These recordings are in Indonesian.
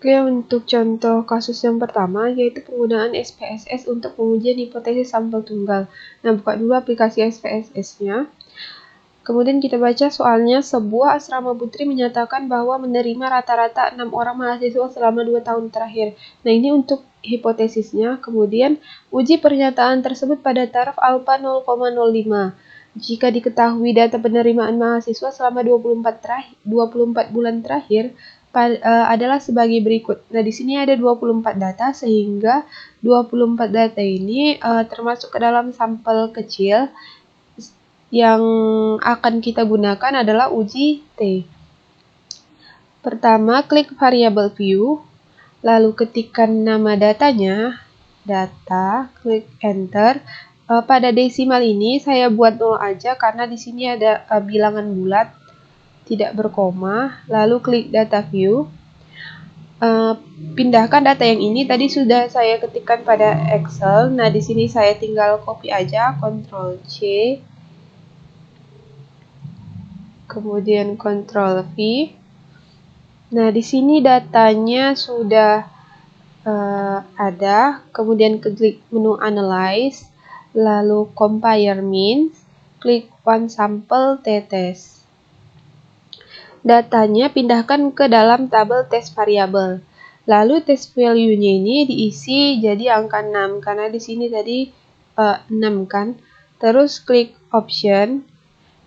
Oke, untuk contoh kasus yang pertama yaitu penggunaan SPSS untuk pengujian hipotesis sampel tunggal. Nah, buka dulu aplikasi SPSS-nya. Kemudian kita baca soalnya, sebuah asrama putri menyatakan bahwa menerima rata-rata 6 orang mahasiswa selama 2 tahun terakhir. Nah, ini untuk hipotesisnya. Kemudian, uji pernyataan tersebut pada taraf alfa 0,05. Jika diketahui data penerimaan mahasiswa selama 24 bulan terakhir adalah sebagai berikut. Nah, di sini ada 24 data, sehingga 24 data ini termasuk ke dalam sampel kecil. Yang akan kita gunakan adalah uji T. Pertama, klik variable view, lalu ketikkan nama datanya, data, klik enter. Pada desimal ini saya buat 0 aja karena di sini ada bilangan bulat, tidak berkoma. Lalu klik data view. Pindahkan data yang ini tadi sudah saya ketikkan pada Excel. Nah, di sini saya tinggal copy aja, Ctrl C. Kemudian Ctrl V. Nah, di sini datanya sudah ada. Kemudian klik menu Analyze, lalu Compare Means, klik One Sample T-Test. Datanya pindahkan ke dalam tabel test variabel. Lalu test value-nya ini diisi jadi angka 6 karena di sini tadi 6 kan. Terus klik Option.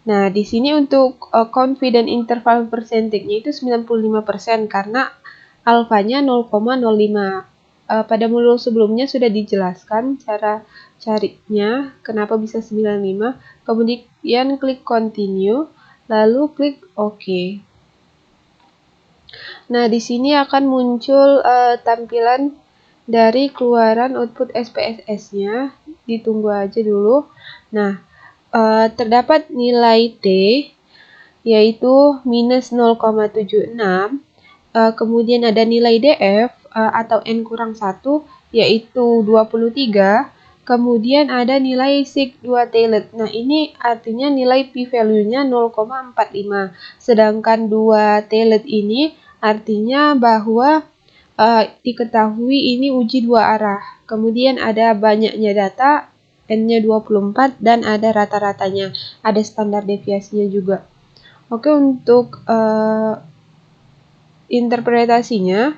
Nah, di sini untuk confidence interval percentage-nya itu 95% karena alfanya 0,05. Pada modul sebelumnya sudah dijelaskan cara carinya, kenapa bisa 95. Kemudian klik continue, lalu klik OK. Nah, di sini akan muncul tampilan dari keluaran output SPSS-nya. Ditunggu aja dulu. Nah, terdapat nilai T yaitu minus 0,76, kemudian ada nilai DF atau N-1 yaitu 23, kemudian ada nilai sig 2 tailored. Nah, ini artinya nilai p-value-nya 0,45, sedangkan 2 tailored ini artinya bahwa diketahui ini uji dua arah. Kemudian ada banyaknya data, N-nya 24 dan ada rata-ratanya, ada standar deviasinya juga. Oke, untuk interpretasinya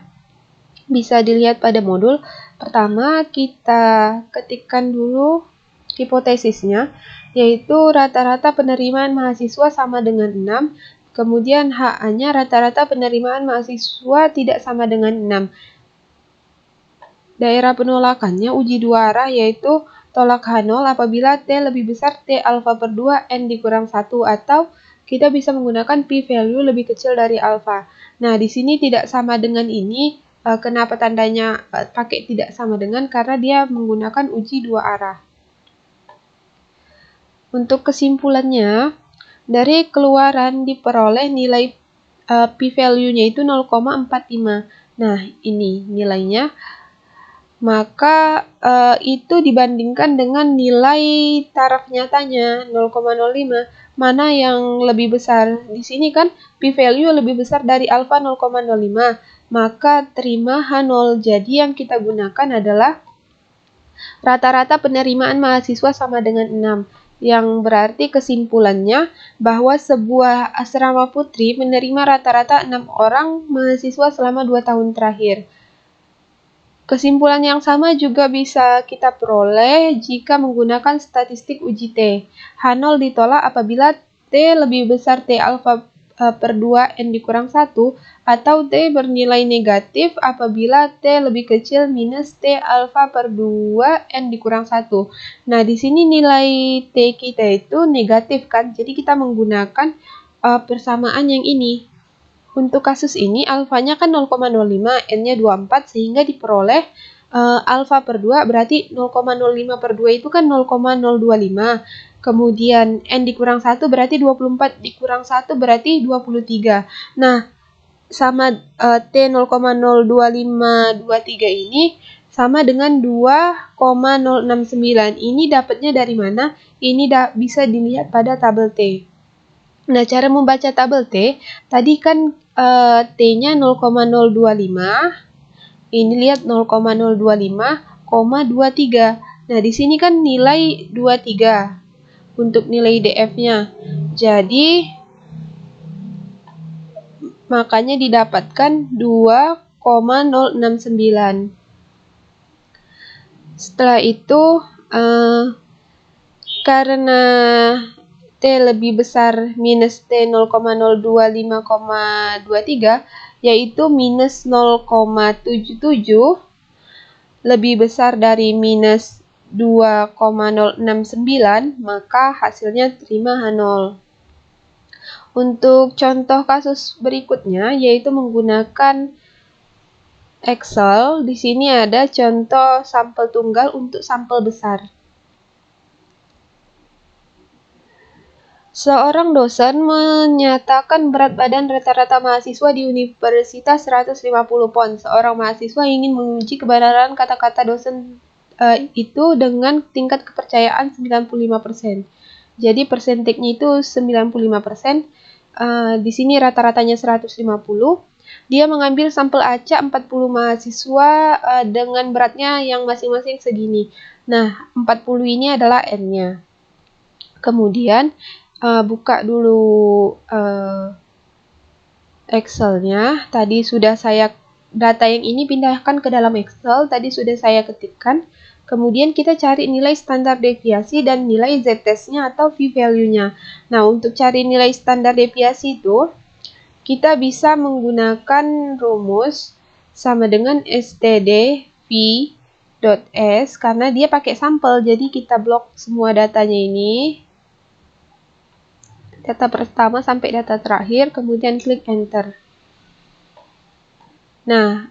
bisa dilihat pada modul. Pertama, kita ketikkan dulu hipotesisnya, yaitu rata-rata penerimaan mahasiswa sama dengan 6, kemudian HA-nya rata-rata penerimaan mahasiswa tidak sama dengan 6. Daerah penolakannya uji dua arah, yaitu tolak H0 apabila T lebih besar T alfa per 2 N dikurang 1, atau kita bisa menggunakan p-value lebih kecil dari alfa. Nah, di sini tidak sama dengan ini. Kenapa tandanya pakai tidak sama dengan? Karena dia menggunakan uji dua arah. Untuk kesimpulannya, dari keluaran diperoleh nilai p-value-nya itu 0,45. Nah, ini nilainya. Maka itu dibandingkan dengan nilai taraf nyatanya 0,05, mana yang lebih besar? Di sini kan p-value lebih besar dari alfa 0,05, maka terima H0. Jadi yang kita gunakan adalah rata-rata penerimaan mahasiswa sama dengan 6, yang berarti kesimpulannya bahwa sebuah asrama putri menerima rata-rata 6 orang mahasiswa selama 2 tahun terakhir. Kesimpulan yang sama juga bisa kita peroleh jika menggunakan statistik uji T. H0 ditolak apabila T lebih besar T alfa per 2 N dikurang 1, atau T bernilai negatif apabila T lebih kecil minus T alfa per 2 N dikurang 1. Nah, di sini nilai T kita itu negatif kan, jadi kita menggunakan persamaan yang ini. Untuk kasus ini, alfanya kan 0,05, N-nya 24, sehingga diperoleh alfa per 2, berarti 0,05 per 2 itu kan 0,025. Kemudian N dikurang 1 berarti 24, dikurang 1 berarti 23. Nah, sama T 0,02523 ini sama dengan 2,069. Ini dapatnya dari mana? Ini bisa dilihat pada tabel T. Nah, cara membaca tabel T, tadi kan T-nya 0,025, Ini lihat 0,025,23. Nah, di sini kan nilai 23 untuk nilai DF-nya. Jadi, makanya didapatkan 2,069. Setelah itu, karena T lebih besar minus T 0,025,23, yaitu minus 0,77 lebih besar dari minus 2,069, maka hasilnya terima H0. Untuk contoh kasus berikutnya, yaitu menggunakan Excel. Di sini ada contoh sampel tunggal untuk sampel besar. Seorang dosen menyatakan berat badan rata-rata mahasiswa di universitas 150 pon. Seorang mahasiswa ingin menguji kebenaran kata-kata dosen itu dengan tingkat kepercayaan 95%. Jadi persentasenya itu 95%. Di sini rata-ratanya 150. Dia mengambil sampel acak 40 mahasiswa dengan beratnya yang masing-masing segini. Nah, 40 ini adalah N-nya. Kemudian, buka dulu Excel-nya. Tadi sudah saya, data yang ini pindahkan ke dalam Excel. Tadi sudah saya ketikkan. Kemudian kita cari nilai standar deviasi dan nilai z-test-nya atau p-value-nya. Nah, untuk cari nilai standar deviasi itu, kita bisa menggunakan rumus sama dengan std v.s karena dia pakai sampel. Jadi kita blok semua datanya ini. Data pertama sampai data terakhir, kemudian klik enter. Nah,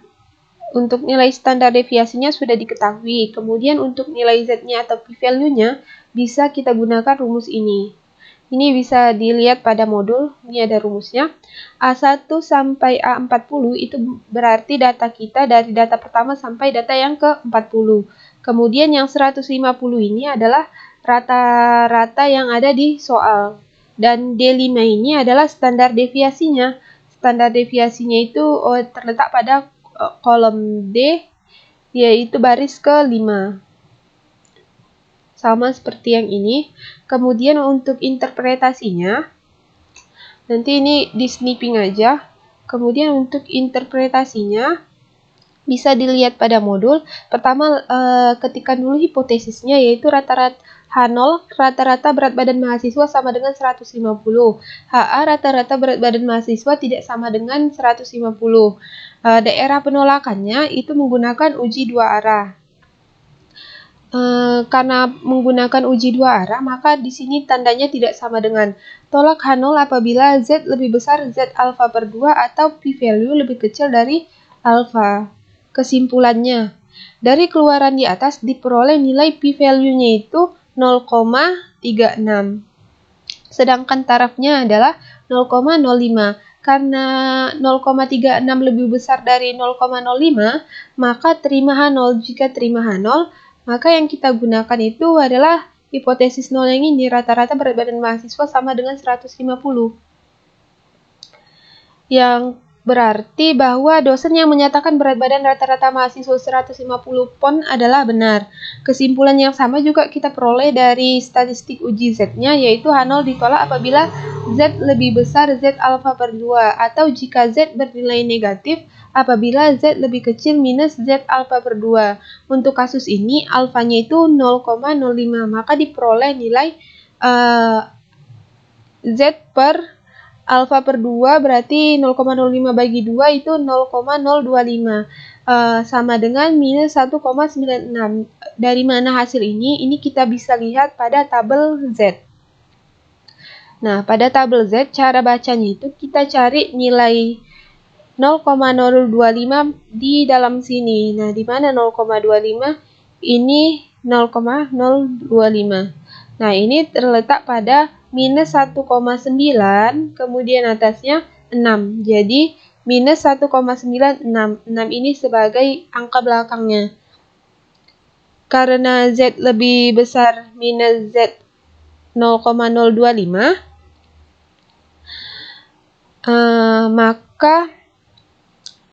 untuk nilai standar deviasinya sudah diketahui. Kemudian untuk nilai z-nya atau p-value-nya bisa kita gunakan rumus ini. Ini bisa dilihat pada modul, ini ada rumusnya. A1 sampai A40 itu berarti data kita dari data pertama sampai data yang ke-40. Kemudian yang 150 ini adalah rata-rata yang ada di soal. Dan D5 ini adalah standar deviasinya. Standar deviasinya itu terletak pada kolom D, yaitu baris ke-5. Sama seperti yang ini. Kemudian untuk interpretasinya, nanti ini di snipping aja. Kemudian untuk interpretasinya, bisa dilihat pada modul. Pertama, ketikkan dulu hipotesisnya, yaitu rata-rata H0, rata-rata berat badan mahasiswa sama dengan 150. HA, rata-rata berat badan mahasiswa tidak sama dengan 150. Daerah penolakannya itu menggunakan uji dua arah. Karena menggunakan uji dua arah, maka di sini tandanya tidak sama dengan. Tolak H0 apabila Z lebih besar Z alfa per 2 atau p-value lebih kecil dari alfa. Kesimpulannya, dari keluaran di atas diperoleh nilai p-value-nya itu 0,36. Sedangkan tarafnya adalah 0,05. Karena 0,36 lebih besar dari 0,05, maka terima H0. Jika terima H0, maka yang kita gunakan itu adalah hipotesis 0 yang ini, rata-rata berat badan mahasiswa sama dengan 150. Yang berarti bahwa dosen yang menyatakan berat badan rata-rata mahasiswa 150 pon adalah benar. Kesimpulan yang sama juga kita peroleh dari statistik uji Z-nya, yaitu H0 ditolak apabila Z lebih besar Z alfa per 2, atau jika Z bernilai negatif apabila Z lebih kecil minus Z alfa per 2. Untuk kasus ini, alfanya itu 0,05, maka diperoleh nilai Z per alfa per 2 berarti 0,05 bagi 2 itu 0,025. Sama dengan minus 1,96. Dari mana hasil ini? Ini kita bisa lihat pada tabel Z. Nah, pada tabel Z, cara bacanya itu kita cari nilai 0,025 di dalam sini. Nah, di mana 0,25? Ini 0,025. Nah, ini terletak pada minus 1,9, kemudian atasnya 6. Jadi, minus 1,96. 6 ini sebagai angka belakangnya. Karena Z lebih besar minus Z 0,025, maka